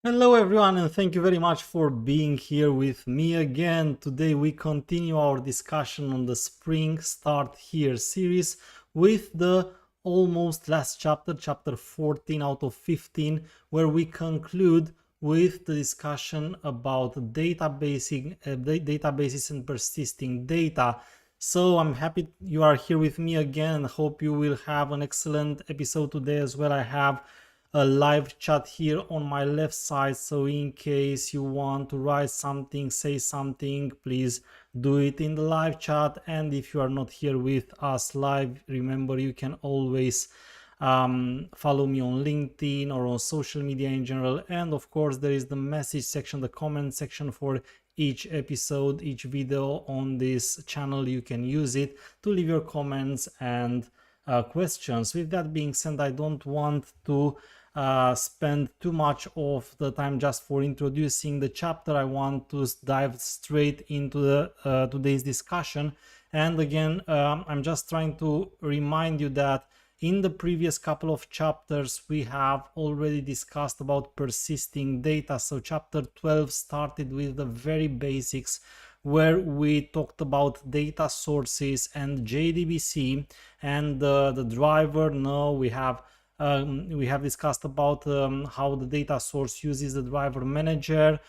Hello everyone, and thank you very much for being here with me again. Today we continue our discussion on the Spring Start Here series with the almost last chapter, chapter 14 out of 15, where we conclude with the discussion about databases and persisting data. So I'm happy you are here with me again. Hope you will have an excellent episode today as well. I have a live chat here on my left side, so in case you want to write something, say something, please do it in the live chat. And if you are not here with us live, remember you can always follow me on LinkedIn or on social media in general. And of course there is the message section, the comment section for each episode, each video on this channel. You can use it to leave your comments and questions. With that being said, I don't want to spend too much of the time just for introducing the chapter. I want to dive straight into the today's discussion. And again, I'm just trying to remind you that in the previous couple of chapters we have already discussed about persisting data. So chapter 12 started with the very basics, where we talked about data sources and JDBC and the driver. Now we have discussed about how the data source uses the driver manager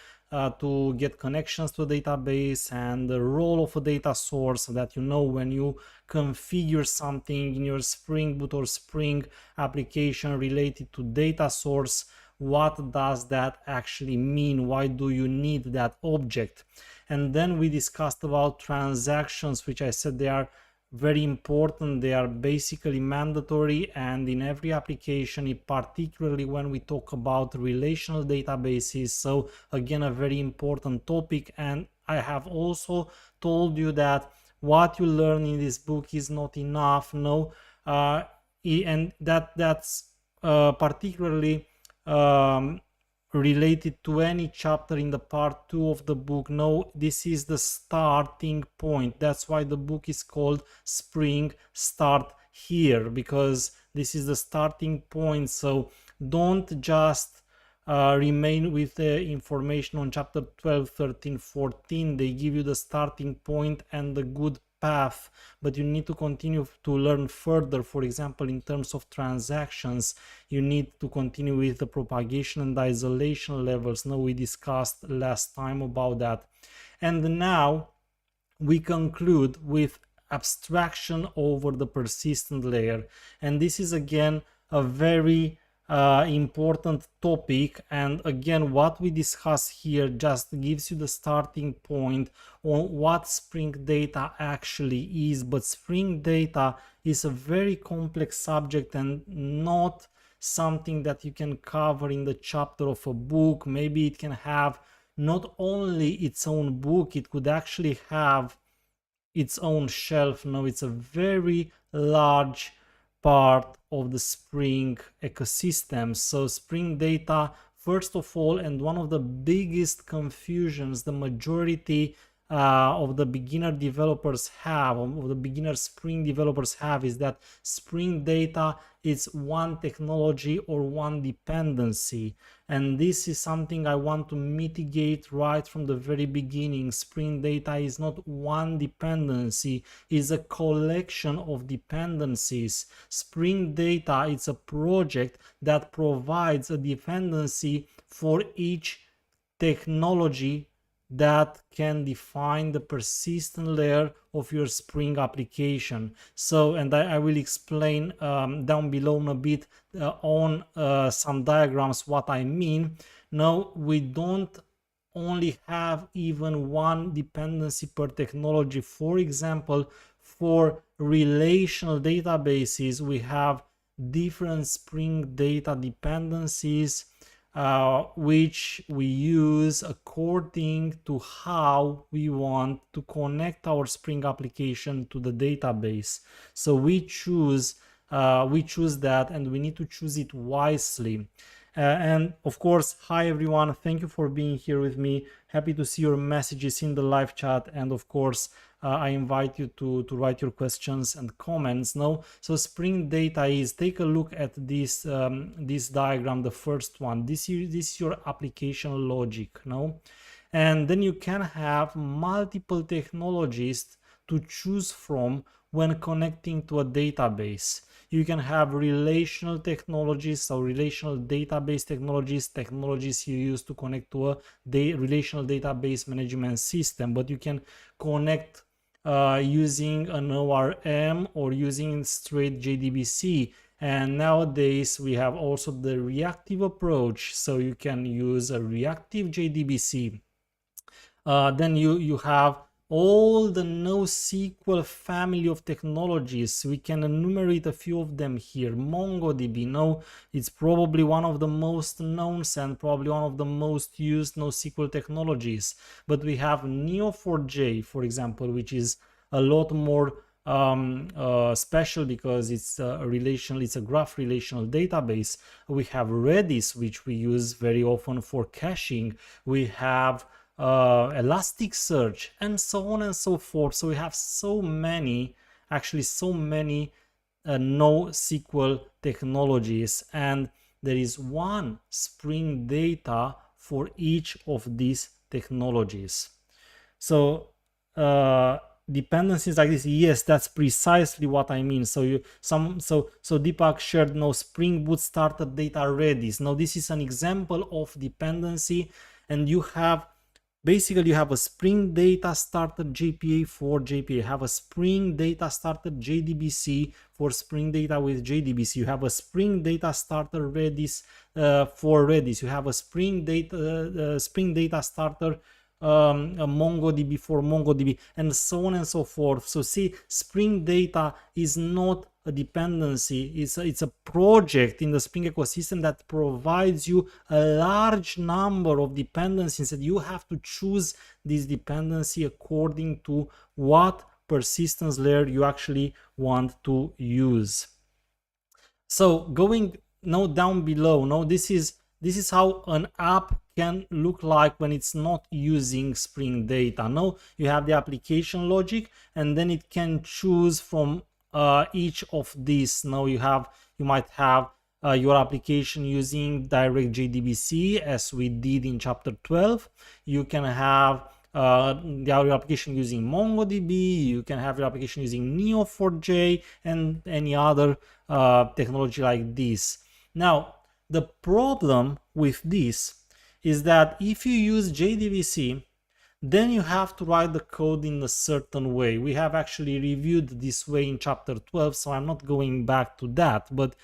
to get connections to a database, and the role of a data source, so that you know when you configure something in your Spring Boot or Spring application related to data source, what does that actually mean? Why do you need that object? And then we discussed about transactions, which I said they are very important. They are basically mandatory, and in every application, particularly when we talk about relational databases. So again, a very important topic. And I have also told you that what you learn in this book is not enough. No, and that's particularly related to any chapter in the part 2 of the book. No, this is the starting point. That's why the book is called Spring Start Here, because this is the starting point. So don't just remain with the information on chapter 12, 13, 14. They give you the starting point and the good path, but you need to continue to learn further. For example, in terms of transactions, you need to continue with the propagation and isolation levels. Now, we discussed last time about that. And now we conclude with abstraction over the persistent layer. And this is again a very important topic, and again what we discuss here just gives you the starting point on what Spring Data actually is. But Spring Data is a very complex subject and not something that you can cover in the chapter of a book. Maybe it can have not only its own book, it could actually have its own shelf. Now it's a very large part of the Spring ecosystem. So Spring Data, first of all, and one of the biggest confusions the majority of the beginner developers have, of the beginner Spring developers have, is that Spring Data is one technology or one dependency. And this is something I want to mitigate right from the very beginning. Spring Data is not one dependency, it's a collection of dependencies. Spring Data is a project that provides a dependency for each technology that can define the persistent layer of your Spring application. So, and I will explain down below in a bit on some diagrams what I mean. Now, we don't only have even one dependency per technology. For example, for relational databases, we have different Spring Data dependencies which we use according to how we want to connect our Spring application to the database. So we choose that, and we need to choose it wisely. And of course, hi everyone, thank you for being here with me. Happy to see your messages in the live chat, and of course I invite you to write your questions and comments. No, so Spring Data is, take a look at this this diagram, the first one. This is your application logic. No, and then you can have multiple technologies to choose from when connecting to a database. You can have relational technologies, or relational database technologies, technologies you use to connect to a relational database management system, but you can connect using an ORM or using straight JDBC. And nowadays we have also the reactive approach, so you can use a reactive JDBC. Then you have all the NoSQL family of technologies. We can enumerate a few of them here. MongoDB, no, it's probably one of the most known and probably one of the most used NoSQL technologies. But we have Neo4j, for example, which is a lot more special because it's it's a graph relational database. We have Redis, which we use very often for caching. We have Elasticsearch, and so on and so forth. So we have so many, actually so many NoSQL technologies, and there is one Spring Data for each of these technologies. So dependencies like this, yes, that's precisely what I mean. So Deepak shared no Spring Boot starter data Redis. Now this is an example of dependency, and you have basically, you have a Spring Data Starter JPA for JPA. You have a Spring Data Starter JDBC for Spring Data with JDBC. You have a Spring Data Starter Redis for Redis. You have a Spring Data Starter MongoDB for MongoDB, and so on and so forth. So see, Spring Data is not a dependency, it's a project in the Spring ecosystem that provides you a large number of dependencies, and you have to choose this dependency according to what persistence layer you actually want to use. So going now down below, now this is how an app can look like when it's not using Spring Data. Now you have the application logic, and then it can choose from each of these. Now you might have your application using direct JDBC, as we did in chapter 12. You can have your application using MongoDB. You can have your application using Neo4j and any other technology like this. Now the problem with this is that if you use JDBC, then you have to write the code in a certain way. We have actually reviewed this way in chapter 12, so I'm not going back to that, but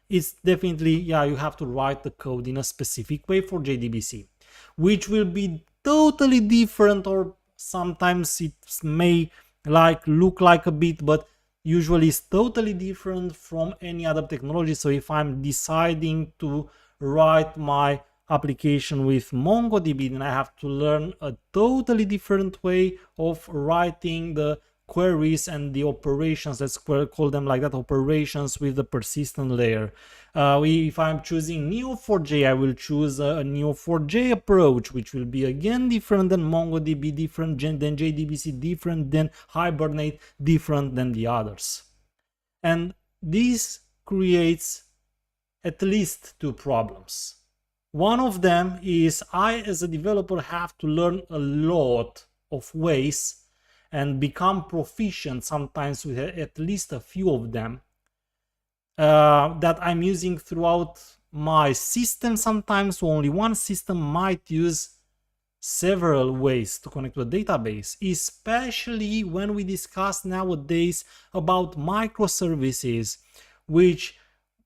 it's definitely, yeah, you have to write the code in a specific way for JDBC, which will be totally different, or sometimes it may look like a bit, but usually it's totally different from any other technology. So if I'm deciding to write my application with MongoDB, then I have to learn a totally different way of writing the queries and the operations, let's call them like that, operations with the persistent layer. If I'm choosing Neo4j, I will choose a Neo4j approach, which will be again different than MongoDB, different than JDBC, different than Hibernate, different than the others. And this creates at least two problems. One of them is I, as a developer, have to learn a lot of ways and become proficient sometimes with at least a few of them that I'm using throughout my system. Sometimes only one system might use several ways to connect to a database, especially when we discuss nowadays about microservices, which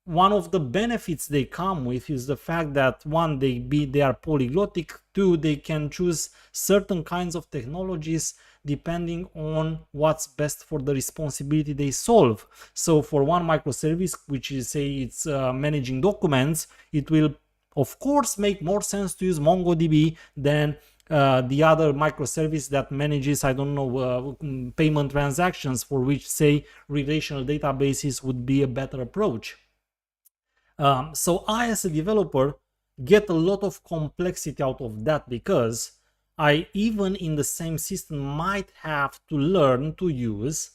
one of the benefits they come with is the fact that one, they are polyglottic, two, they can choose certain kinds of technologies depending on what's best for the responsibility they solve. So for one microservice, which is, say, it's managing documents, it will of course make more sense to use MongoDB than the other microservice that manages, I don't know, payment transactions, for which, say, relational databases would be a better approach. So I, as a developer, get a lot of complexity out of that, because I even in the same system might have to learn to use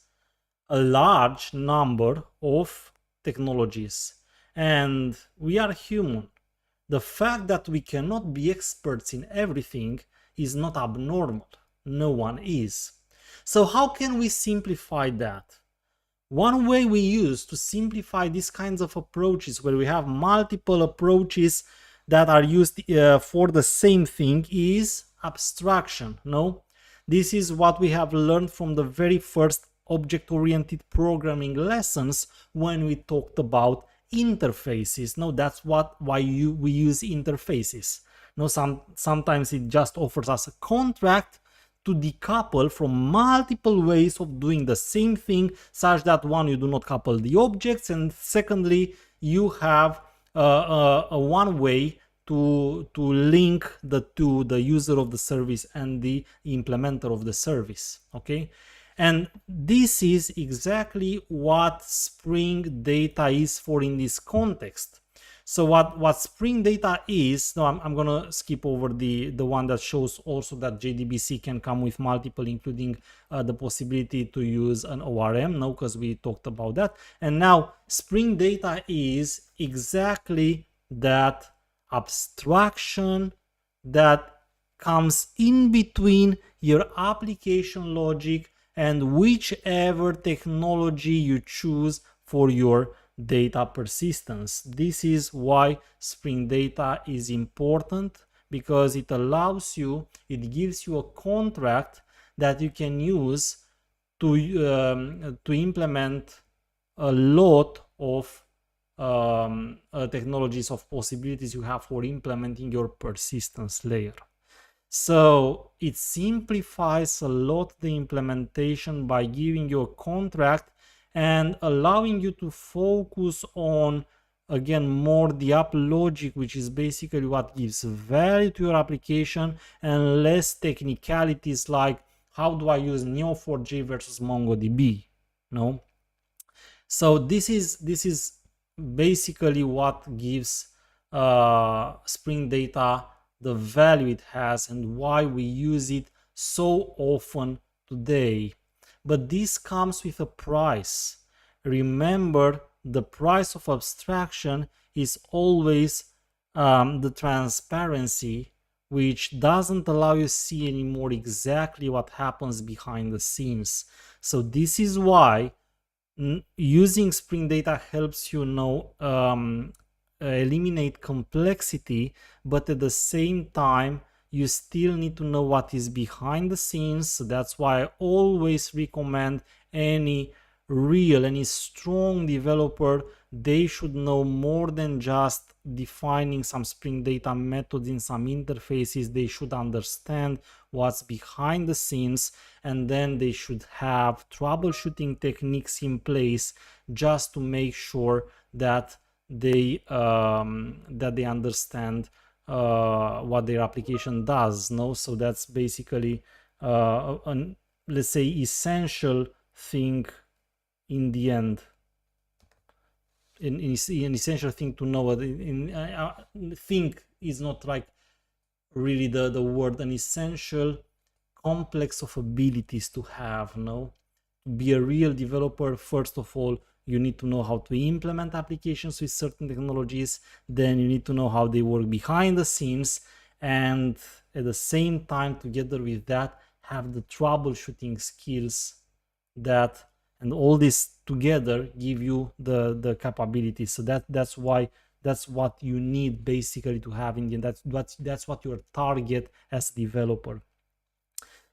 a large number of technologies. And we are human. The fact that we cannot be experts in everything is not abnormal. No one is. So how can we simplify that? One way we use to simplify these kinds of approaches, where we have multiple approaches that are used for the same thing, is abstraction. No, this is what we have learned from the very first object-oriented programming lessons when we talked about interfaces. No, that's why we use interfaces. No, sometimes it just offers us a contract to decouple from multiple ways of doing the same thing, such that one, you do not couple the objects, and secondly, you have a one way to link the two, the user of the service and the implementer of the service. Okay, and this is exactly what Spring Data is for in this context. So what Spring Data is, no, I'm gonna skip over the one that shows also that JDBC can come with multiple, including the possibility to use an ORM, no, because we talked about that. And now Spring Data is exactly that abstraction that comes in between your application logic and whichever technology you choose for your data persistence. This is why Spring Data is important, because it allows you, it gives you a contract that you can use to implement a lot of technologies, of possibilities you have for implementing your persistence layer. So it simplifies a lot the implementation by giving you a contract and allowing you to focus on, again, more the app logic, which is basically what gives value to your application, and less technicalities like how do I use Neo4j versus MongoDB. No, so this is basically what gives Spring Data the value it has and why we use it so often today. But this comes with a price. Remember, the price of abstraction is always the transparency, which doesn't allow you to see anymore exactly what happens behind the scenes. So this is why using Spring Data helps you eliminate complexity, but at the same time you still need to know what is behind the scenes. So that's why I always recommend any strong developer, they should know more than just defining some Spring Data methods in some interfaces. They should understand what's behind the scenes, and then they should have troubleshooting techniques in place just to make sure that they understand what their application does. No, so that's basically let's say essential thing in the end. An essential thing to know. Think is not like really the word. An essential complex of abilities to have. No, to be a real developer, first of all, you need to know how to implement applications with certain technologies. Then you need to know how they work behind the scenes, and at the same time, together with that, have the troubleshooting skills that, and all this together give you the capabilities. So that's why, that's what you need basically to have in the end. That's what your target as a developer.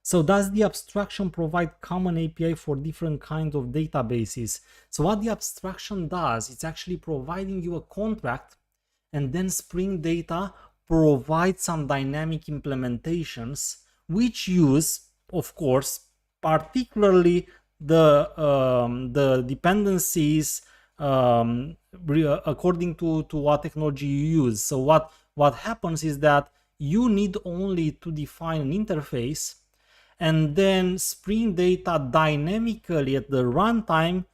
So does the abstraction provide common API for different kinds of databases? So what the abstraction does, it's actually providing you a contract, and then Spring Data provides some dynamic implementations which use, of course, particularly the dependencies according to what technology you use. So what happens is that you need only to define an interface, and then Spring Data dynamically at the runtime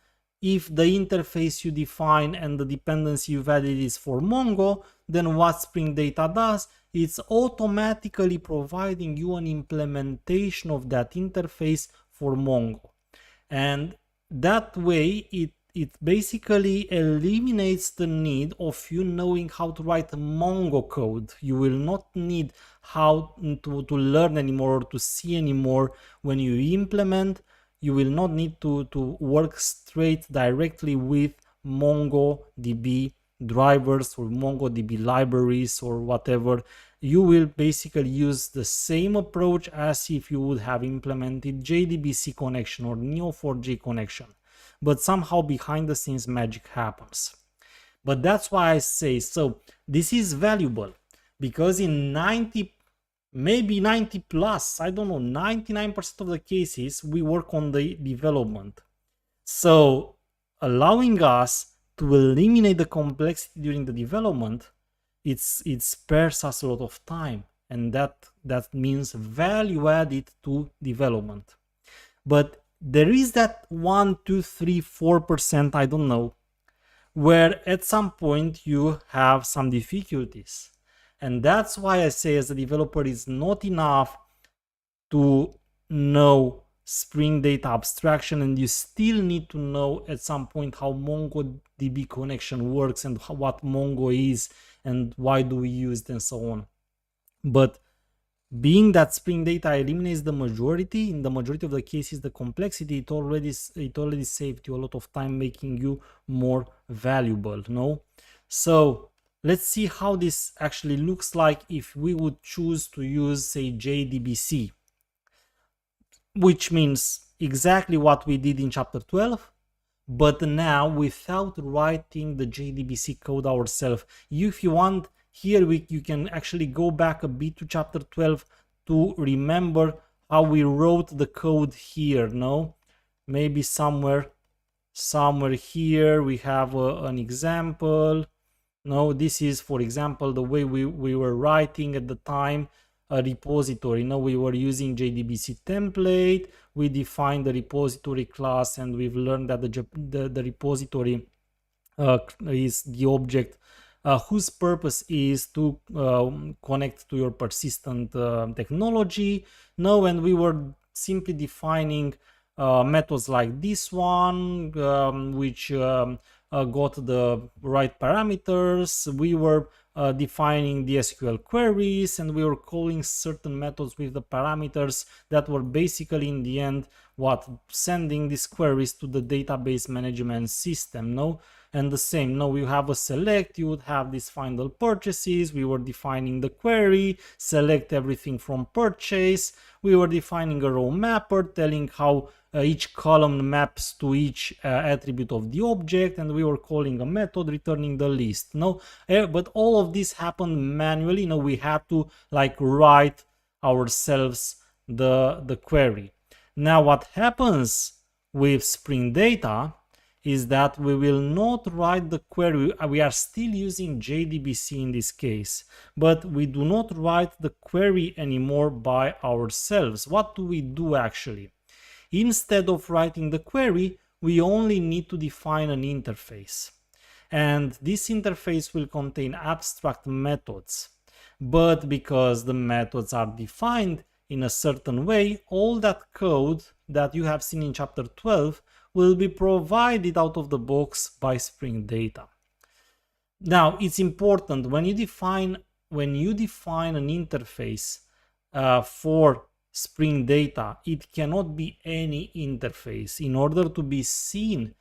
if the interface you define and the dependency you've added is for Mongo, then what Spring Data does, it's automatically providing you an implementation of that interface for Mongo. And that way it basically eliminates the need of you knowing how to write Mongo code. You will not need how to learn anymore or to see anymore when you implement. You will not need to work straight directly with MongoDB drivers or MongoDB libraries or whatever. You will basically use the same approach as if you would have implemented JDBC connection or Neo4j connection, but somehow behind the scenes magic happens. But that's why I say, so this is valuable, because in 90, maybe 90 plus, I don't know, 99% of the cases, we work on the development. So allowing us to eliminate the complexity during the development, it spares us a lot of time, and that means value added to development. But there is that 1, 2, 3, 4%, I don't know, where at some point you have some difficulties. And that's why I say, as a developer, it's not enough to know Spring Data abstraction, and you still need to know at some point how MongoDB connection works and what Mongo is and why do we use it and so on. But being that Spring Data eliminates the majority, in the majority of the cases, the complexity, it already saved you a lot of time, making you more valuable, no? So let's see how this actually looks like if we would choose to use, say, JDBC, which means exactly what we did in chapter 12, but now without writing the JDBC code ourselves. If you want, here you can actually go back a bit to chapter 12 to remember how we wrote the code here, no? Maybe somewhere here we have an example. No, this is, for example, the way we were writing at the time a repository. Now we were using JDBC template, we defined the repository class, and we've learned that the repository is the object whose purpose is to connect to your persistent technology. Now, and we were simply defining methods like this one, which got the right parameters. We were defining the SQL queries, and we were calling certain methods with the parameters that were basically in the end what sending these queries to the database management system. No, and the same, now you have a select, you would have these final purchases. We were defining the query, select everything from purchase. We were defining a row mapper telling how each column maps to each attribute of the object, and we were calling a method returning the list. No, but all of this happened manually. We had to like write ourselves the query. Now what happens with Spring Data is that we will not write the query. We are still using JDBC in this case, but we do not write the query anymore by ourselves. What do we do actually? Instead of writing the query, we only need to define an interface. And this interface will contain abstract methods. But because the methods are defined in a certain way, all that code that you have seen in chapter 12 will be provided out of the box by Spring Data. Now, it's important when you define an interface for Spring Data, it cannot be any interface. In order to be seen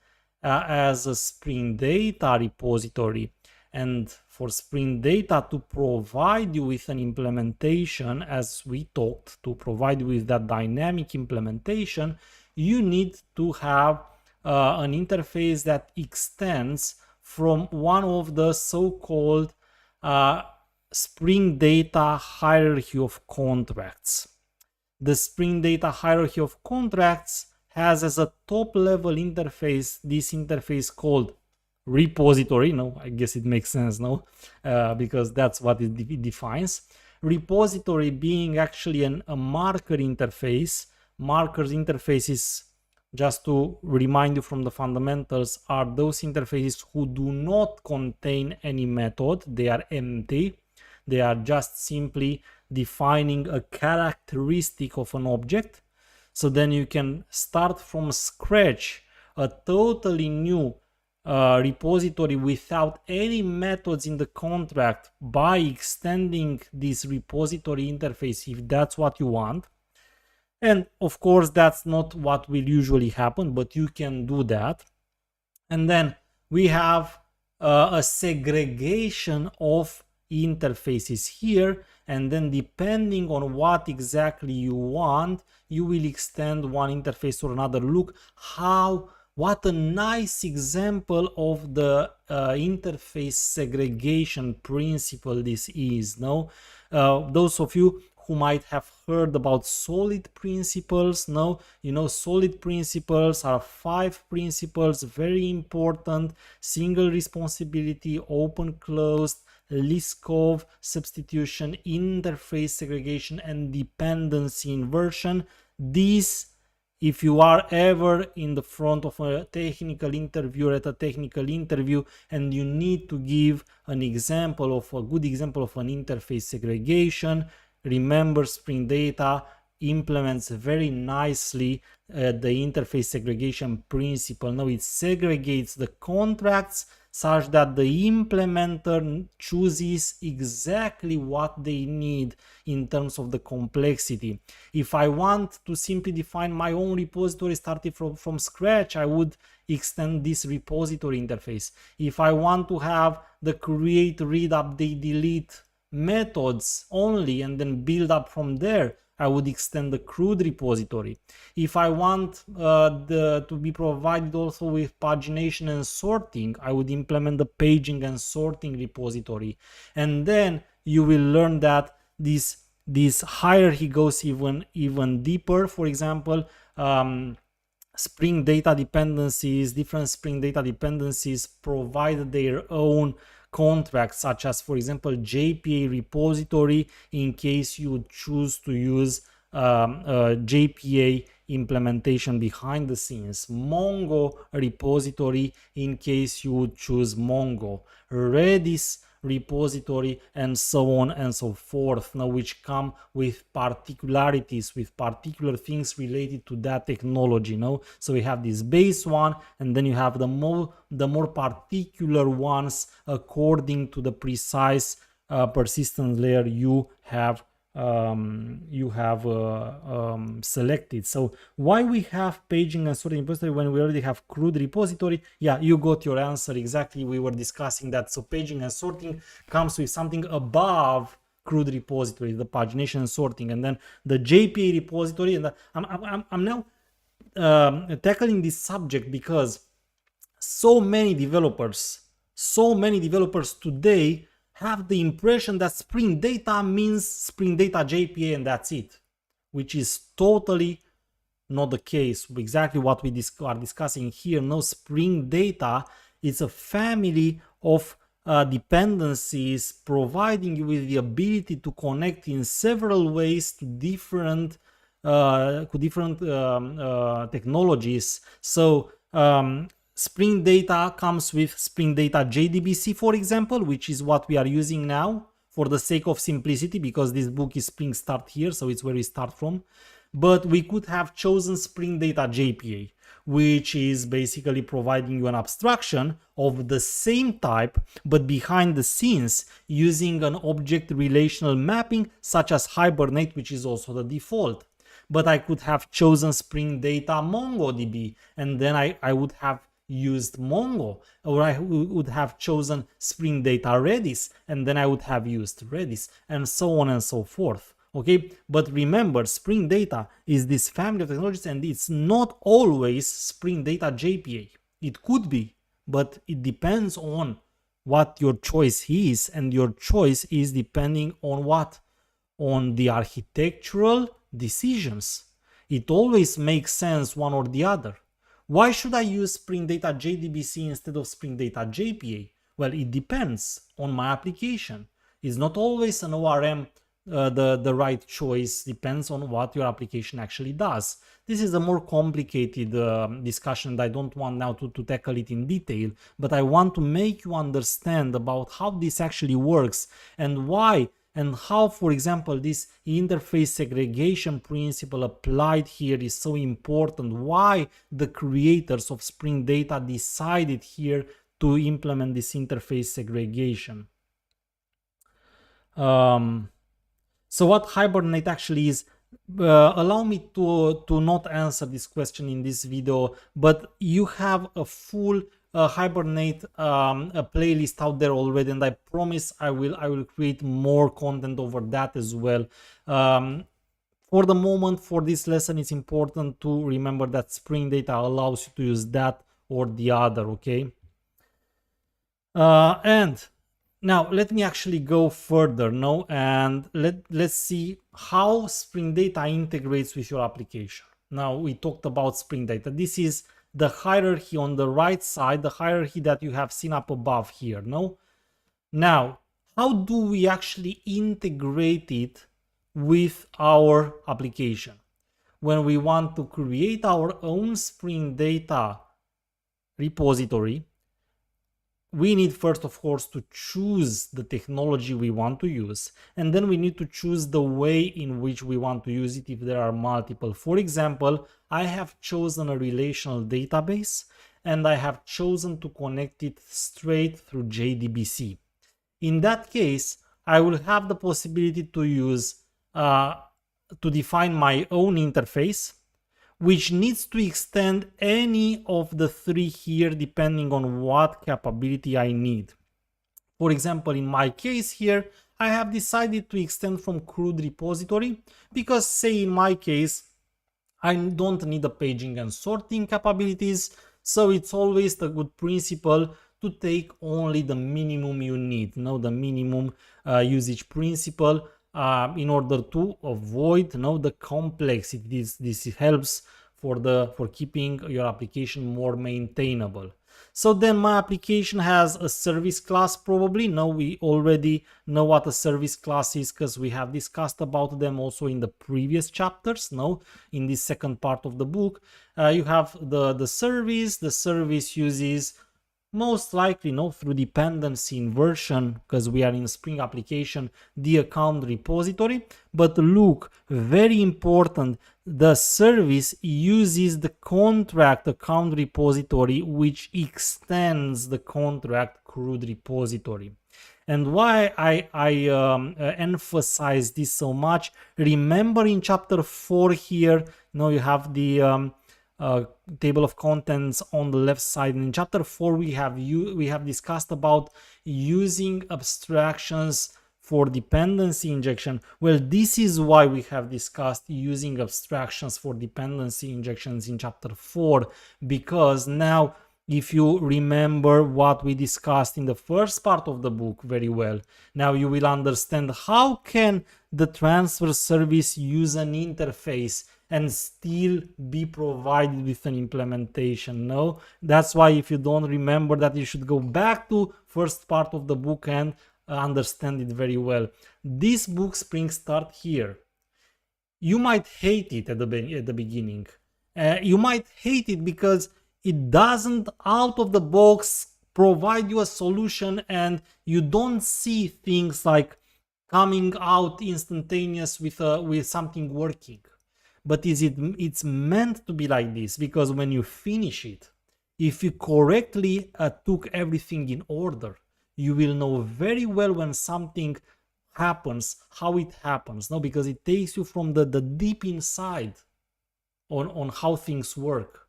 as a Spring Data repository, and for Spring Data to provide you with an implementation, as we talked, to provide you with that dynamic implementation, you need to have an interface that extends from one of the so-called Spring Data hierarchy of contracts. The Spring Data hierarchy of contracts has as a top level interface this interface called repository. No, I guess it makes sense, no? Because that's what it defines. Repository being actually a marker interface. Markers interface is just to remind you from the fundamentals, are those interfaces who do not contain any method. They are empty. They are just simply defining a characteristic of an object. So then you can start from scratch a totally new repository without any methods in the contract by extending this repository interface if that's what you want. And of course, that's not what will usually happen, but you can do that. And then we have a segregation of interfaces here, and then depending on what exactly you want, you will extend one interface or another. Look what a nice example of the interface segregation principle this is. No, those of you who might have heard about solid principles, no, you know, solid principles are 5 principles, very important: single responsibility, open closed, Liskov substitution, interface segregation, and dependency inversion. These, if you are ever in the front of a technical interview, at a technical interview, and you need to give an example of a good example of an interface segregation, remember Spring Data implements very nicely the interface segregation principle. Now it segregates the contracts such that the implementer chooses exactly what they need in terms of the complexity. If I want to simply define my own repository starting from scratch, I would extend this repository interface. If I want to have the create, read, update, delete methods only and then build up from there, I would extend the CRUD repository. If I want to be provided also with pagination and sorting, I would implement the paging and sorting repository. And then you will learn that this hierarchy goes even deeper. For example, Spring Data dependencies, different Spring Data dependencies provide their own contracts, such as, for example, JPA repository in case you choose to use JPA implementation behind the scenes, Mongo repository in case you would choose Mongo, Redis repository, and so on and so forth, now which come with particularities, with particular things related to that technology. No, so we have this base one, and then you have the more particular ones according to the precise persistence layer you have selected. So why we have paging and sorting repository when we already have CRUD repository? Yeah, you got your answer exactly. We were discussing that. So paging and sorting comes with something above CRUD repository, the pagination and sorting, and then the JPA repository. And I'm now tackling this subject because so many developers today have the impression that Spring Data means Spring Data JPA and that's it, which is totally not the case. Exactly what we are discussing here. No, Spring Data is a family of dependencies providing you with the ability to connect in several ways to different technologies. So Spring Data comes with Spring Data JDBC, for example, which is what we are using now for the sake of simplicity, because this book is Spring Start here, so it's where we start from. But we could have chosen Spring Data JPA, which is basically providing you an abstraction of the same type, but behind the scenes using an object relational mapping such as Hibernate, which is also the default. But I could have chosen Spring Data MongoDB, and then I would have used Mongo, or I would have chosen Spring Data Redis, and then I would have used Redis, and so on and so forth. Okay, but remember, Spring Data is this family of technologies, and it's not always Spring Data JPA. It could be, but it depends on what your choice is, and your choice is depending on what? On the architectural decisions. It always makes sense one or the other. Why should I use Spring Data JDBC instead of Spring Data JPA? Well, it depends on my application. It's not always an ORM the right choice. Depends on what your application actually does. This is a more complicated discussion, and I don't want now to tackle it in detail, but I want to make you understand about how this actually works and why and how, for example, this interface segregation principle applied here is so important, why the creators of Spring Data decided here to implement this interface segregation. So what Hibernate actually is, allow me to not answer this question in this video, but you have a full Hibernate a playlist out there already, and I promise I will create more content over that as well. For the moment, for this lesson, it's important to remember that Spring Data allows you to use that or the other, okay? And now let me actually go further now, and let's see how Spring Data integrates with your application. Now we talked about Spring Data. This is the hierarchy on the right side, the hierarchy that you have seen up above here. No? Now, how do we actually integrate it with our application? When we want to create our own Spring Data repository, we need first, of course, to choose the technology we want to use, and then we need to choose the way in which we want to use it if there are multiple. For example, I have chosen a relational database, and I have chosen to connect it straight through JDBC. In that case, I will have the possibility to use to define my own interface, which needs to extend any of the three here depending on what capability I need. For example, in my case here, I have decided to extend from CRUD repository because, say in my case, I don't need the paging and sorting capabilities, so it's always the good principle to take only the minimum you need, the minimum usage principle, in order to avoid the complexity. This helps for keeping your application more maintainable. So then my application has a service class probably. Now we already know what a service class is because we have discussed about them also in the previous chapters. Now in this second part of the book, you have the service. The service uses most likely through dependency inversion, because we are in Spring application, the account repository. But look, very important, the service uses the contract account repository, which extends the contract CRUD repository. And why I emphasize this so much, remember in chapter 4 here, you have the table of contents on the left side, and in chapter 4 we have discussed about using abstractions for dependency injection. Well, this is why we have discussed using abstractions for dependency injections in chapter 4, because now if you remember what we discussed in the first part of the book very well, now you will understand how can the transfer service use an interface and still be provided with an implementation. No, that's why if you don't remember that, you should go back to first part of the book and understand it very well. This book, Spring Start here, you might hate it at the beginning. You might hate it because it doesn't out of the box provide you a solution, and you don't see things like coming out instantaneous with something working. But it's meant to be like this, because when you finish it, if you correctly took everything in order, you will know very well when something happens, how it happens. No, because it takes you from the deep inside on how things work.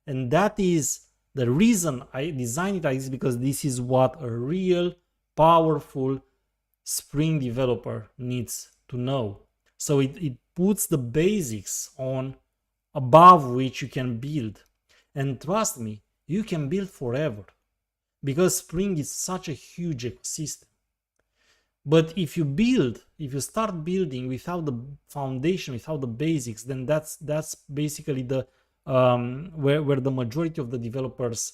And that is the reason I designed it like this, because this is what a real powerful Spring developer needs to know. So it puts the basics on above which you can build. And trust me, you can build forever, because Spring is such a huge ecosystem. But if you start building without the foundation, without the basics, then that's basically the where the majority of the developers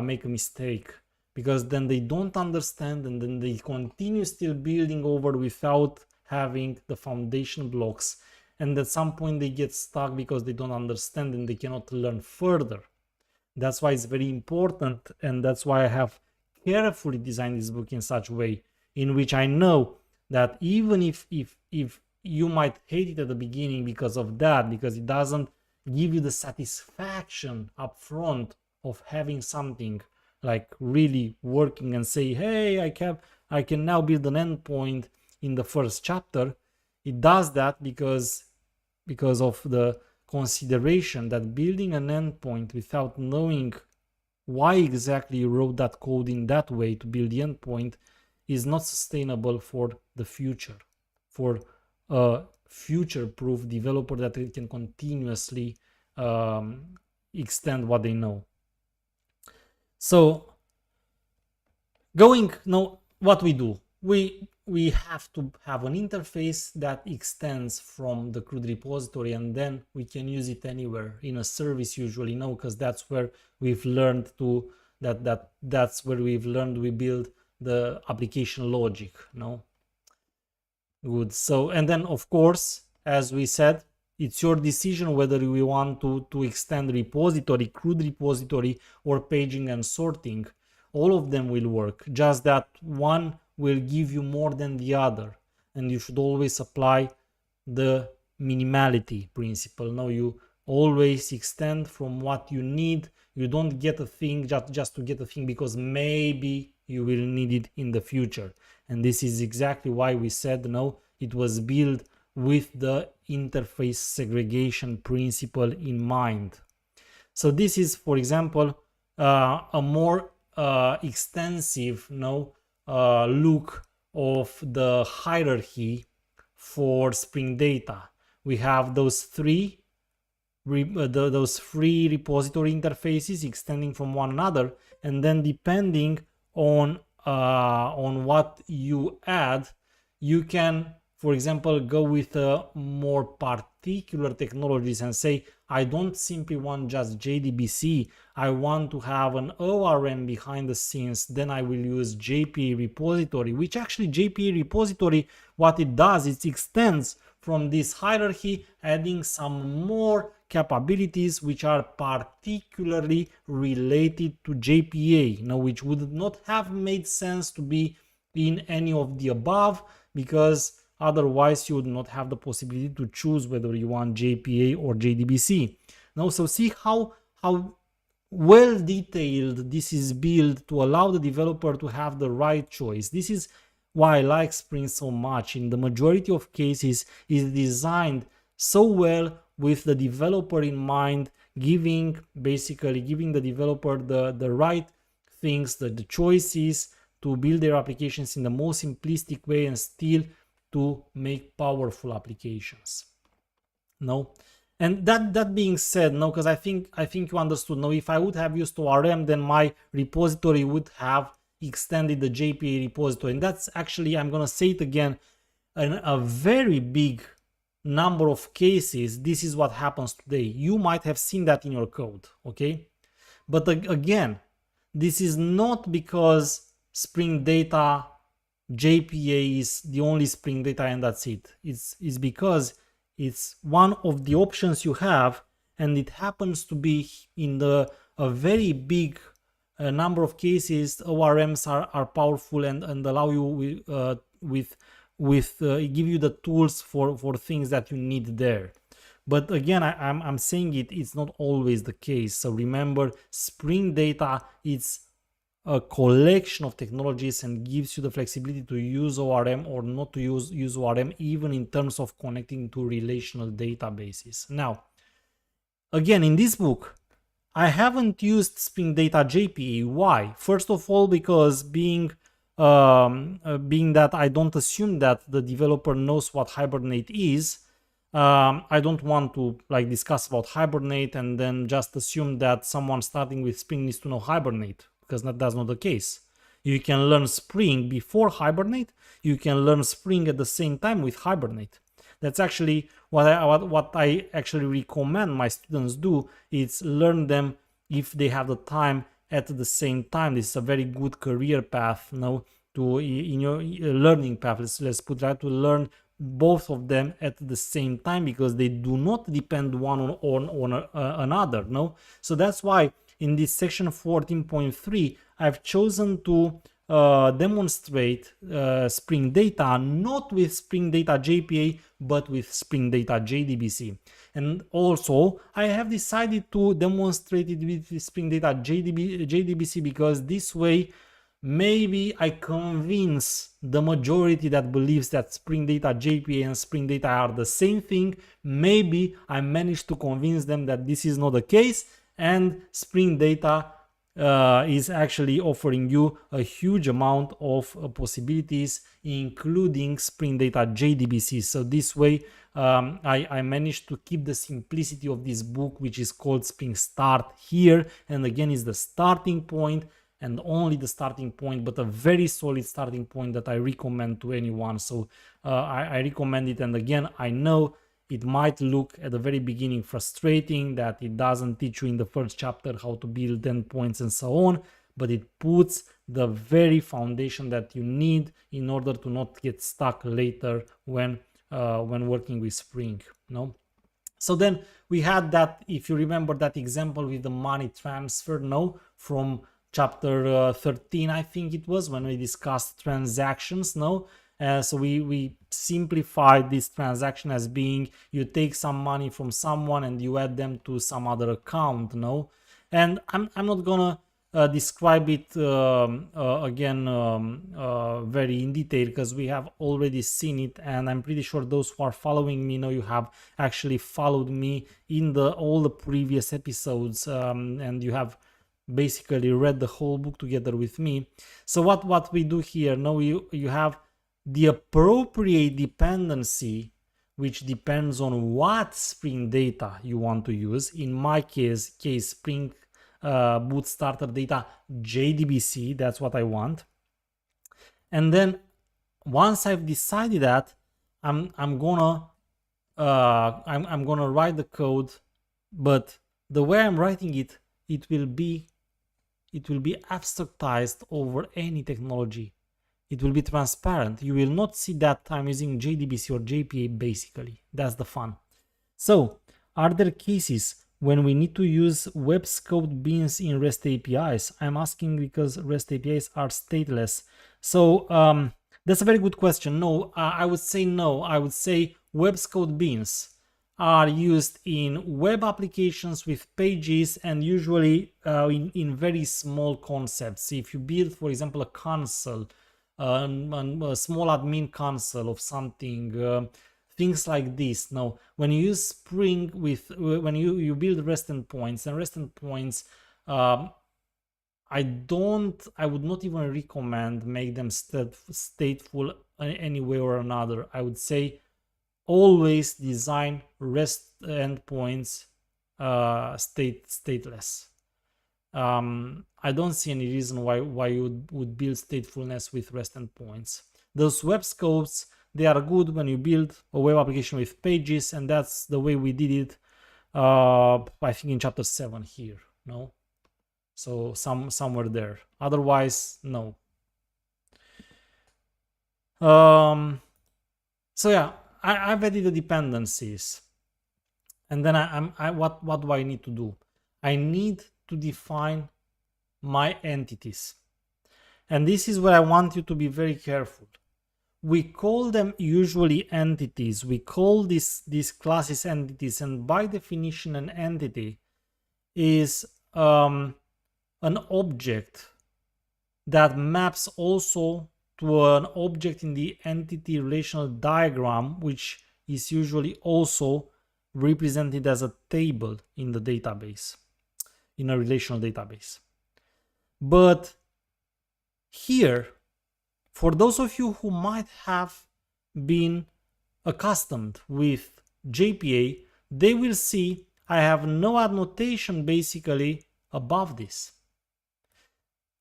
make a mistake, because then they don't understand, and then they continue still building over without having the foundation blocks, and at some point they get stuck because they don't understand and they cannot learn further. That's why it's very important, and that's why I have carefully designed this book in such a way in which I know that even if you might hate it at the beginning because of that, because it doesn't give you the satisfaction up front of having something like really working and say, hey, I can now build an endpoint in the first chapter. It does that because of the consideration that building an endpoint without knowing why exactly you wrote that code in that way to build the endpoint is not sustainable for the future, for a future-proof developer that can continuously extend what they know. So what we do, we have to have an interface that extends from the CRUD repository, and then we can use it anywhere in a service usually, because that's where we've learned to that's where we've learned we build the application logic. Good. So, and then of course, as we said, it's your decision whether we want to extend repository, CRUD repository, or paging and sorting. All of them will work, just that one will give you more than the other, and you should always apply the minimality principle. No, you always extend from what you need. You don't get a thing just to get a thing because maybe you will need it in the future. And this is exactly why we said no, it was built with the interface segregation principle in mind. So this is, for example, a more extensive look of the hierarchy for Spring Data. We have those three repository interfaces extending from one another, and then depending on what you add, you can, for example, go with more particular technologies and say, I don't simply want just JDBC, I want to have an ORM behind the scenes, then I will use JPA repository, which actually JPA repository, what it does, it extends from this hierarchy, adding some more capabilities which are particularly related to JPA, which would not have made sense to be in any of the above, because otherwise you would not have the possibility to choose whether you want JPA or JDBC. So see how well detailed this is built to allow the developer to have the right choice. This is why I like Spring so much. In the majority of cases, it's designed so well with the developer in mind, basically giving the developer the right things, the choices to build their applications in the most simplistic way and still to make powerful applications. And that being said, because I think you understood. If I would have used ORM, then my repository would have extended the JPA repository, and that's actually, I'm gonna say it again, in a very big number of cases, this is what happens today. You might have seen that in your code, okay? But again, this is not because Spring Data JPA is the only Spring Data and that's it. It's because it's one of the options you have, and it happens to be in a very big number of cases. ORMs are powerful and allow you give you the tools for things that you need there. But again, I'm saying it's not always the case. So remember, Spring Data, it's a collection of technologies and gives you the flexibility to use ORM or not to use ORM, even in terms of connecting to relational databases. Now, again, in this book, I haven't used Spring Data JPA. Why? First of all, because being that I don't assume that the developer knows what Hibernate is, I don't want to discuss about Hibernate and then just assume that someone starting with Spring needs to know Hibernate, because that's not the case. You can learn Spring before Hibernate. You can learn Spring at the same time with Hibernate. That's actually what I actually recommend my students do. It's learn them if they have the time at the same time. This is a very good career path in your learning path. Let's put that, to learn both of them at the same time because they do not depend one on another. No, so that's why in this section 14.3 I've chosen to demonstrate Spring Data not with Spring Data JPA but with Spring Data JDBC. And also I have decided to demonstrate it with Spring Data JDBC because this way maybe I convince the majority that believes that Spring Data JPA and Spring Data are the same thing. Maybe I managed to convince them that this is not the case, and Spring Data is actually offering you a huge amount of possibilities, including Spring Data JDBC. So this way I managed to keep the simplicity of this book, which is called Spring Start here, and again is the starting point and only the starting point, but a very solid starting point that I recommend to anyone. So I recommend it. And again, I know it might look at the very beginning frustrating that it doesn't teach you in the first chapter how to build endpoints and so on, but it puts the very foundation that you need in order to not get stuck later when working with Spring. No? So then we had that, if you remember that example with the money transfer, no, from chapter 13, I think it was, when we discussed transactions, no? So we simplified this transaction as being you take some money from someone and you add them to some other account, no? And I'm not gonna describe it again very in detail because we have already seen it, and I'm pretty sure those who are following me know you have actually followed me in all the previous episodes, and you have basically read the whole book together with me. So what we do here now, you have the appropriate dependency, which depends on what Spring Data you want to use. In my case Spring Boot Starter Data JDBC, that's what I want. And then once I've decided that, I'm gonna write the code, but the way I'm writing it, it will be abstractized over any technology. It will be transparent. You will not see that I'm using JDBC or JPA basically. That's the fun. So are there cases when we need to use web scoped beans in REST APIs? I'm asking because REST APIs are stateless. So that's a very good question. No, I would say no. I would say web scoped beans are used in web applications with pages and usually in very small concepts. If you build, for example, a console, a small admin console of something, things like this. Now, when you use Spring when you build REST endpoints, and REST endpoints, I would not even recommend make them stateful any way or another. I would say always design REST endpoints stateless. I don't see any reason why you would build statefulness with REST endpoints. Those web scopes, they are good when you build a web application with pages, and that's the way we did it, I think in chapter 7 here, no? So somewhere there. Otherwise, no. So yeah, I've added the dependencies, and then what do I need to do? I need to define my entities, and this is where I want you to be very careful. We call them usually entities. We call these classes entities, and by definition, an entity is an object that maps also to an object in the entity relational diagram, which is usually also represented as a table in the database, in a relational database. But here, for those of you who might have been accustomed with JPA, they will see I have no annotation basically above this.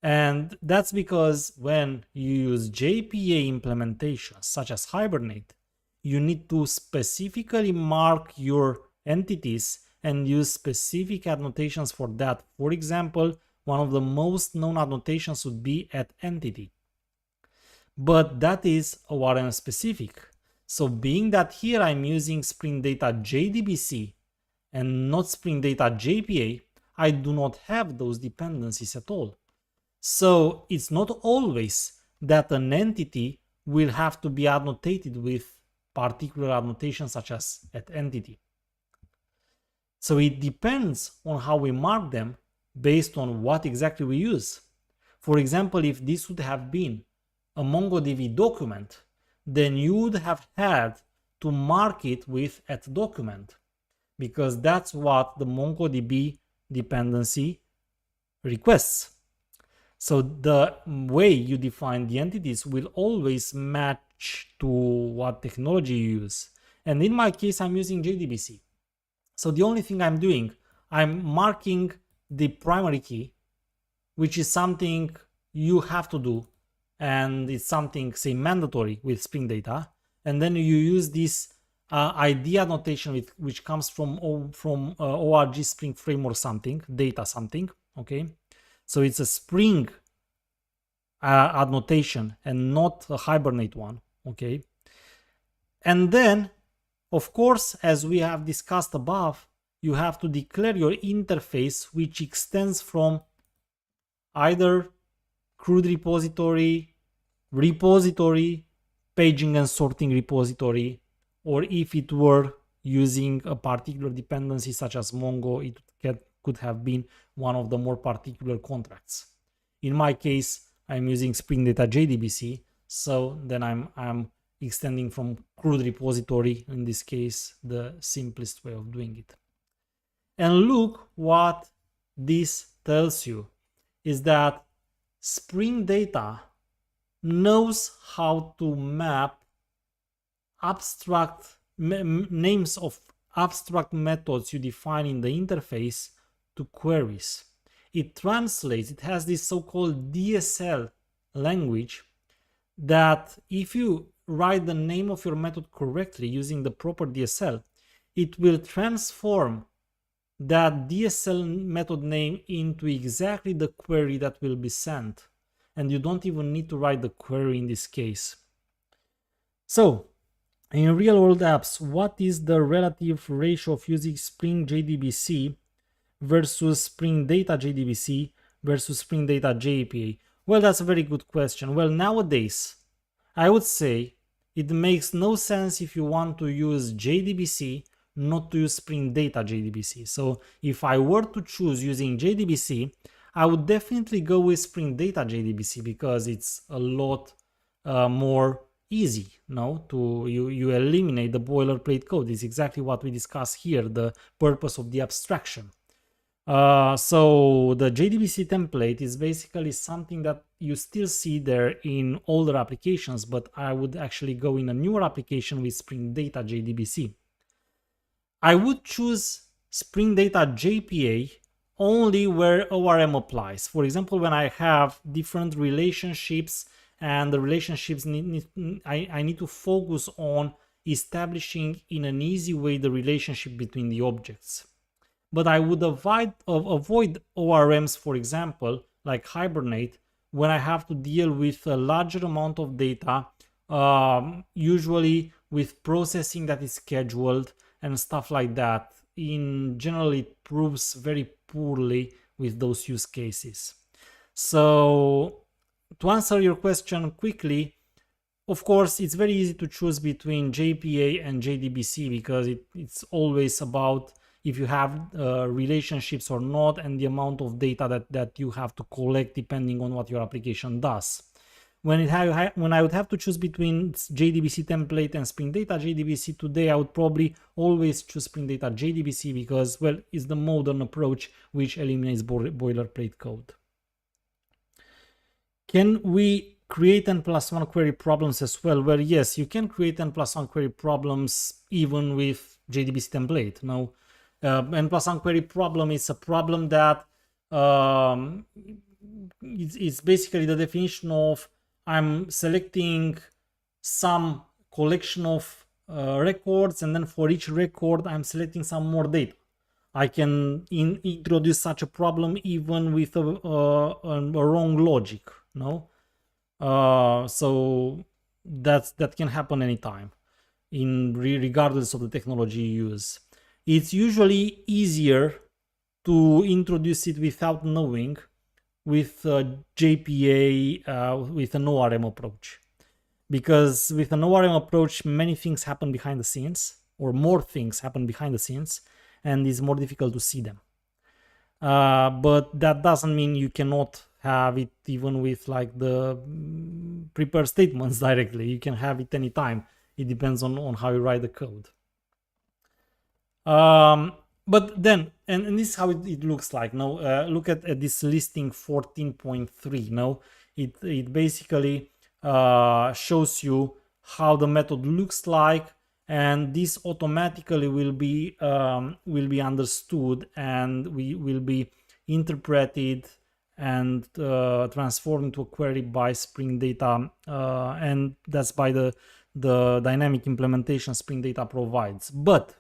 And that's because when you use JPA implementations such as Hibernate, you need to specifically mark your entities and use specific annotations for that. For example, one of the most known annotations would be @entity. But that is ORM specific. So being that here I'm using Spring Data JDBC and not Spring Data JPA, I do not have those dependencies at all. So it's not always that an entity will have to be annotated with particular annotation such as at entity. So it depends on how we mark them based on what exactly we use. For example, if this would have been a MongoDB document, then you would have had to mark it with at document, because that's what the MongoDB dependency requests. So the way you define the entities will always match to what technology you use. And in my case, I'm using JDBC. So the only thing I'm doing, I'm marking the primary key, which is something you have to do, and it's something, say, mandatory with Spring Data. And then you use this ID annotation which comes from ORG Spring Framework something, data something, okay? So it's a Spring annotation and not a Hibernate one, okay? And then, of course, as we have discussed above, you have to declare your interface, which extends from either CRUD repository, paging and sorting repository, or if it were using a particular dependency such as Mongo, it could have been one of the more particular contracts. In my case, I'm using Spring Data JDBC, so then I'm extending from CRUD repository, in this case, the simplest way of doing it. And look what this tells you, is that Spring Data knows how to map abstract names of abstract methods you define in the interface to queries. It translates, it has this so-called DSL language that if you write the name of your method correctly using the proper DSL, it will transform that DSL method name into exactly the query that will be sent. And you don't even need to write the query in this case. So, in real-world apps, what is the relative ratio of using Spring JDBC versus Spring Data JDBC versus Spring Data JPA? Well, that's a very good question. Well, nowadays, I would say it makes no sense if you want to use JDBC not to use Spring Data JDBC. So if I were to choose using JDBC, I would definitely go with Spring Data JDBC because it's a lot more easy. No, you eliminate the boilerplate code. It's exactly what we discussed here, the purpose of the abstraction. So the JDBC template is basically something that you still see there in older applications, but I would actually go in a newer application with Spring Data JDBC. I would choose Spring Data JPA only where ORM applies. For example, when I have different relationships and the relationships I need to focus on establishing in an easy way the relationship between the objects. But I would avoid ORMs, for example, like Hibernate, when I have to deal with a larger amount of data, usually with processing that is scheduled and stuff like that. In general, it proves very poorly with those use cases. So to answer your question quickly, of course, it's very easy to choose between JPA and JDBC because it's always about if you have relationships or not and the amount of data that you have to collect depending on what your application does. When I would have to choose between JDBC template and Spring Data JDBC today, I would probably always choose Spring Data JDBC because, well, it's the modern approach which eliminates boilerplate code. Can we create n+1 query problems as well? Well, yes, you can create n+1 query problems even with JDBC template. Now, n+1 query problem is a problem that it's basically the definition of I'm selecting some collection of records, and then for each record I'm selecting some more data. I can introduce such a problem even with a wrong logic, no? So that can happen anytime. regardless of the technology you use. It's usually easier to introduce it without knowing with JPA, with an ORM approach. Because with an ORM approach, many things happen behind the scenes, or more things happen behind the scenes, and it's more difficult to see them. But that doesn't mean you cannot have it even with like the prepare statements directly. You can have it anytime. It depends on how you write the code. But then, and this is how it looks like. Now, look at this listing 14.3. Now, it basically shows you how the method looks like, and this automatically will be understood and will be interpreted and transformed into a query by Spring Data, and that's by the dynamic implementation Spring Data provides. But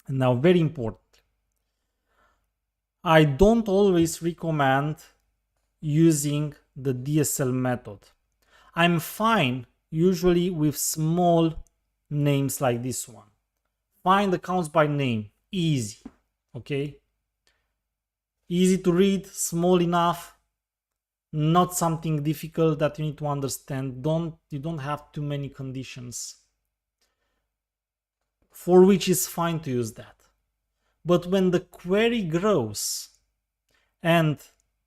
now, very important, I don't always recommend using the DSL method. I'm fine usually with small names like this one. Find accounts by name, easy, okay? Easy to read, small enough, not something difficult that you need to understand. You don't have too many conditions, for which is fine to use that. But when the query grows, and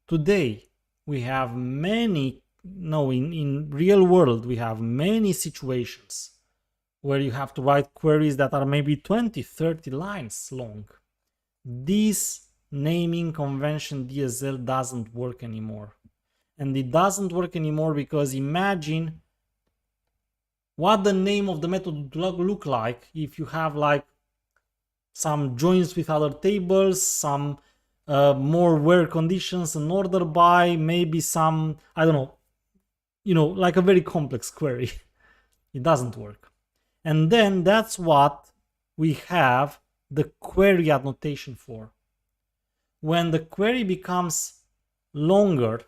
today we have many, in real world we have many situations where you have to write queries that are maybe 20, 30 lines long. This naming convention DSL doesn't work anymore. And it doesn't work anymore because imagine what the name of the method would look like if you have like some joins with other tables, some more where conditions, an order by, maybe some, I don't know, like a very complex query. It doesn't work. And then that's what we have the query annotation for. When the query becomes longer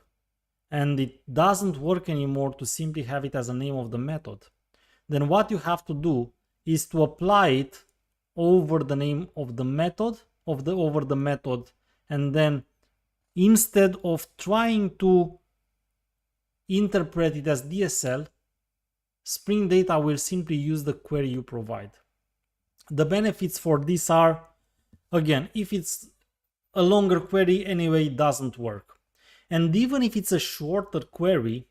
and it doesn't work anymore to simply have it as a name of the method, then what you have to do is to apply it over the name of the method, over the method, and then instead of trying to interpret it as DSL, Spring Data will simply use the query you provide. The benefits for this are, again, if it's a longer query anyway, it doesn't work. And even if it's a shorter query,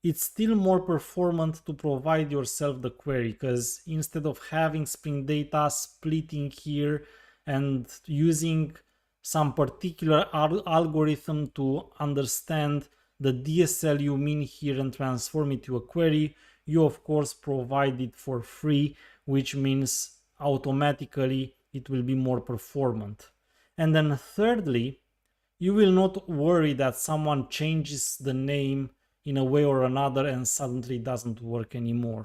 it's still more performant to provide yourself the query, because instead of having Spring Data splitting here and using some particular algorithm to understand the DSL you mean here and transform it to a query, you of course provide it for free, which means automatically it will be more performant. And then thirdly, you will not worry that someone changes the name in a way or another and suddenly doesn't work anymore.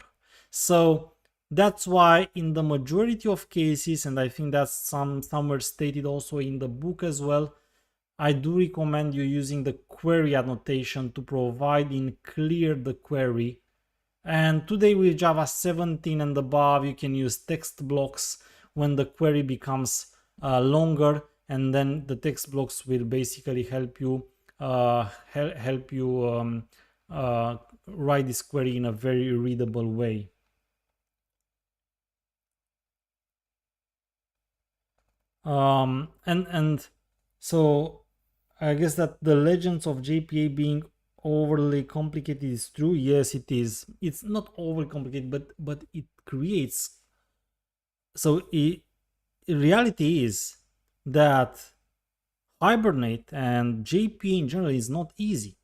So that's why in the majority of cases, and I think that's somewhere stated also in the book as well, I do recommend you using the query annotation to provide in clear the query. And today with Java 17 and above, you can use text blocks when the query becomes longer, and then the text blocks will basically help you write this query in a very readable way. And so I guess that the legends of JPA being overly complicated is true. Yes, it is. It's not overly complicated, but it creates. So reality is that Hibernate and JPA in general is not easy.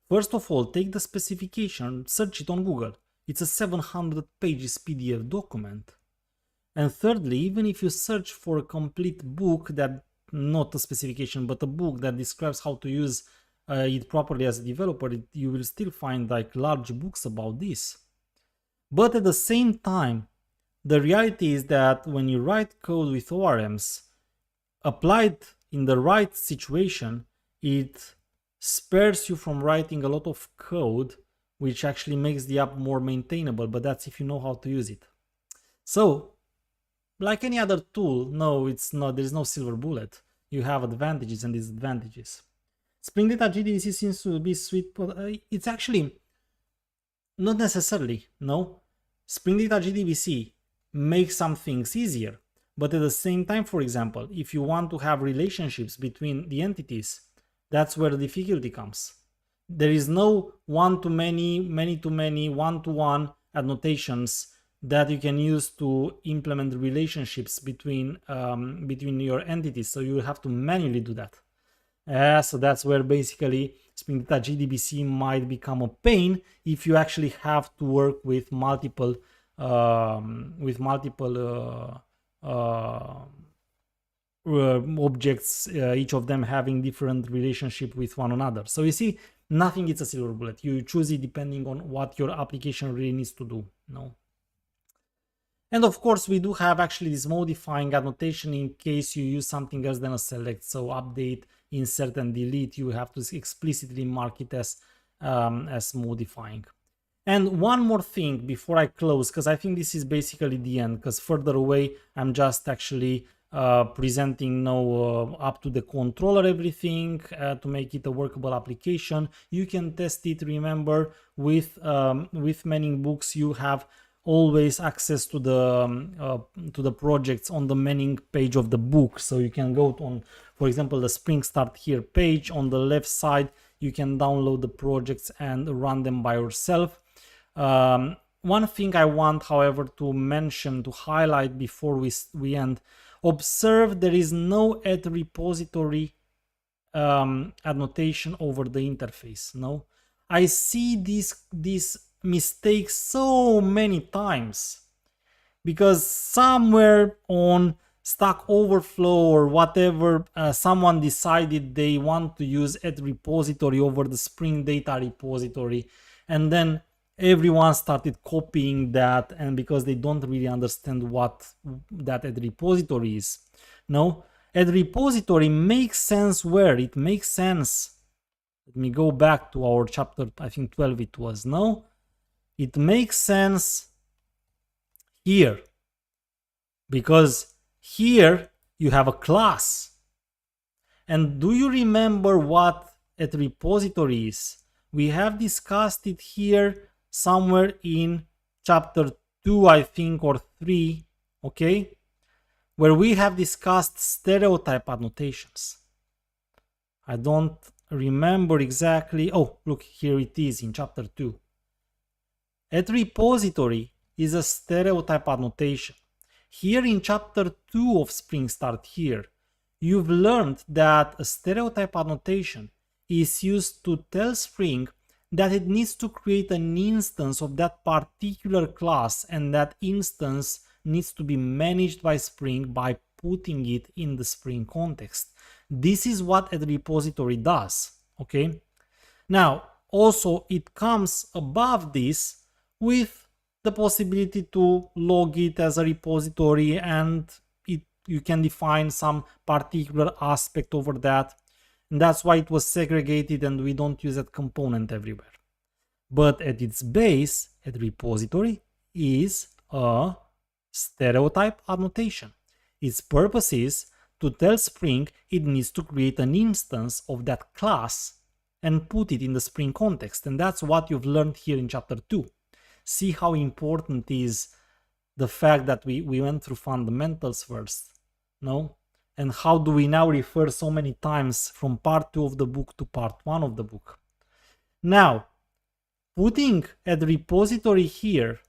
First of all, take the specification, search it on Google. It's a 700 pages PDF document. And thirdly, even if you search for a complete book, that not a specification, but a book that describes how to use it properly as a developer, you will still find like large books about this. But at the same time, the reality is that when you write code with ORMs, applied in the right situation, it spares you from writing a lot of code, which actually makes the app more maintainable, but that's if you know how to use it. So, like any other tool, no, it's not. There is no silver bullet. You have advantages and disadvantages. Spring Data GDBC seems to be sweet, but it's actually not necessarily. No, Spring Data GDBC makes some things easier, but at the same time, for example, if you want to have relationships between the entities, that's where the difficulty comes. There is no one-to-many, many-to-many, one-to-one annotations that you can use to implement relationships between your entities. So you have to manually do that. So that's where basically Spring Data GDBC might become a pain if you actually have to work with multiple objects, each of them having different relationship with one another. So you see, nothing is a silver bullet. You choose it depending on what your application really needs to do. No. And of course, we do have actually this modifying annotation in case you use something else than a select. So update, insert, and delete, you have to explicitly mark it as modifying. And one more thing before I close, because I think this is basically the end, because further away, I'm just actually presenting now up to the controller everything to make it a workable application. You can test it. Remember, with Manning books, you have always access to the projects on the Manning page of the book. So you can go on, for example, the Spring Start Here page. On the left side, you can download the projects and run them by yourself. One thing I want, however, to mention, to highlight before we end, observe there is no add repository annotation over the interface. No, I see these mistakes so many times because somewhere on Stack Overflow or whatever, someone decided they want to use add repository over the Spring Data repository, and then everyone started copying that, and because they don't really understand what that add repository is. No, add repository makes sense where it makes sense. Let me go back to our chapter, I think 12 it was. No, it makes sense here, because here you have a class. And do you remember what add repository is? We have discussed it here somewhere in chapter 2, I think, or 3, okay, where we have discussed stereotype annotations. I don't remember exactly. Oh, look, here it is in chapter 2. Add repository is a stereotype annotation. Here in chapter 2 of Spring Start Here, you've learned that a stereotype annotation is used to tell Spring that it needs to create an instance of that particular class, and that instance needs to be managed by Spring by putting it in the Spring context. This is what a repository does, okay? Now, also it comes above this with the possibility to log it as a repository, and you can define some particular aspect over that. And that's why it was segregated, and we don't use that component everywhere. But at its base, a repository is a stereotype annotation. Its purpose is to tell Spring it needs to create an instance of that class and put it in the Spring context. And that's what you've learned here in chapter 2. See how important is the fact that we went through fundamentals first, no? And how do we now refer so many times from part 2 of the book to part 1 of the book? Now, putting a repository here,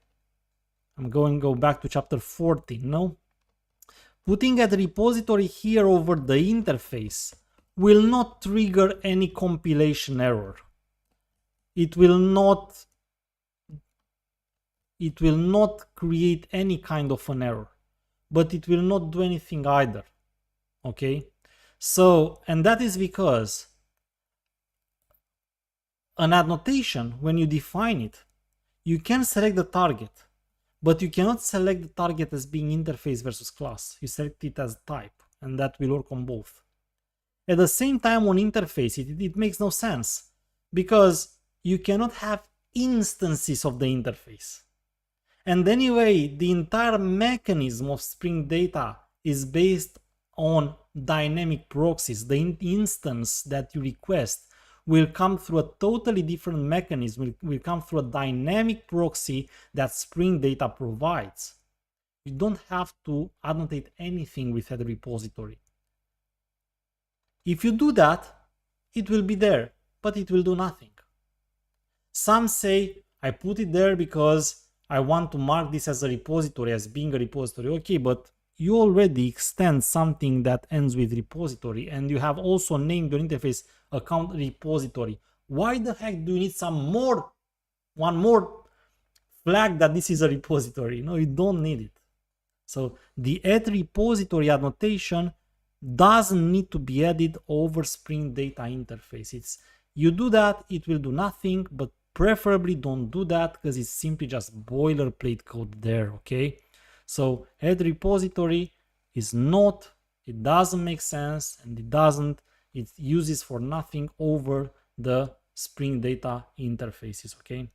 I'm going to go back to chapter 14, no? Putting a repository here over the interface will not trigger any compilation error. It will not create any kind of an error, but it will not do anything either. Okay, so, and that is because an annotation, when you define it, you can select the target, but you cannot select the target as being interface versus class. You select it as type, and that will work on both. At the same time, on interface, it makes no sense, because you cannot have instances of the interface. And anyway, the entire mechanism of Spring Data is based on dynamic proxies. The instance that you request will come through a totally different mechanism, will come through a dynamic proxy that Spring Data provides. You don't have to annotate anything with that repository. If you do that, it will be there, but it will do nothing. Some say, I put it there because I want to mark this as a repository, as being a repository. Okay, but you already extend something that ends with repository, and you have also named your interface account repository. Why the heck do you need one more flag that this is a repository? No, you don't need it. So the add repository annotation doesn't need to be added over Spring Data interface. You do that, it will do nothing, but preferably don't do that because it's simply just boilerplate code there, okay? So add repository is not, it doesn't make sense, and it uses for nothing over the Spring Data interfaces, okay?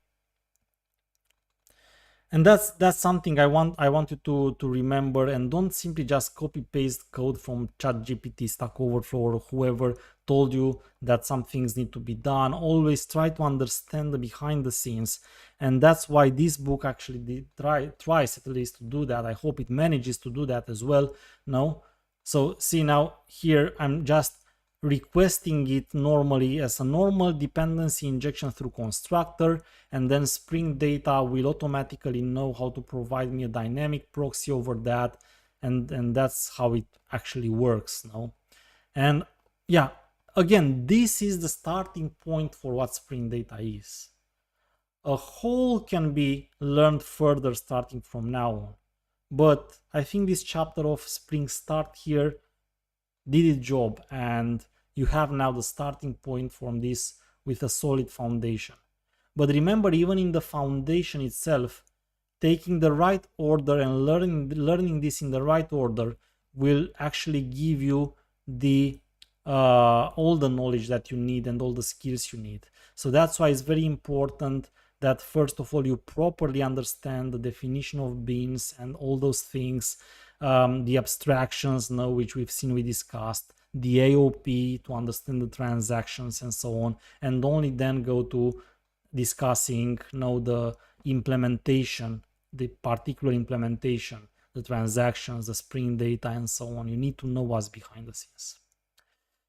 And that's something I want you to remember, and don't simply just copy paste code from ChatGPT, Stack Overflow, or whoever told you that some things need to be done. Always try to understand the behind the scenes, and that's why this book actually tries at least to do that. I hope it manages to do that as well. No, so see now here I'm just requesting it normally as a normal dependency injection through constructor, and then Spring Data will automatically know how to provide me a dynamic proxy over that, and that's how it actually works now. And yeah, again, this is the starting point for what Spring Data is. A whole can be learned further starting from now on, but I think this chapter of Spring Start here did its job, and you have now the starting point from this with a solid foundation. But remember, even in the foundation itself, taking the right order and learning this in the right order will actually give you the all the knowledge that you need and all the skills you need. So that's why it's very important that first of all you properly understand the definition of beans and all those things, the abstractions now which we discussed, the AOP to understand the transactions and so on, and only then go to discussing the implementation, the particular implementation, the transactions, the Spring Data and so on. You need to know what's behind the scenes.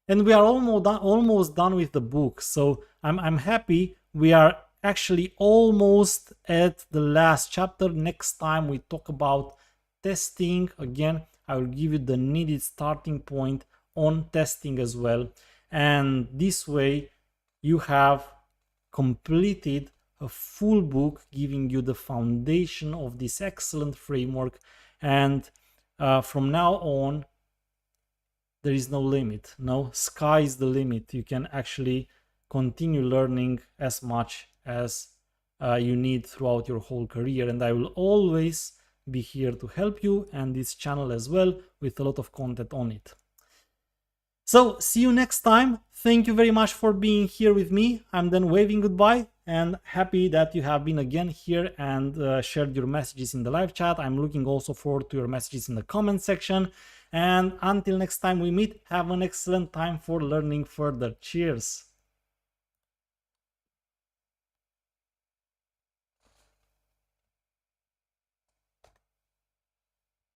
And we are almost done with the book, so I'm happy. We are actually almost at the last chapter. Next time we talk about testing. Again, I will give you the needed starting point on testing as well, and this way you have completed a full book giving you the foundation of this excellent framework, and from now on there is no limit. No, sky is the limit. You can actually continue learning as much as you need throughout your whole career, and I will always be here to help you, and this channel as well, with a lot of content on it. So see you next time. Thank you very much for being here with me. I'm then waving goodbye, and happy that you have been again here and shared your messages in the live chat. I'm looking also forward to your messages in the comment section. And until next time we meet, have an excellent time for learning further. Cheers.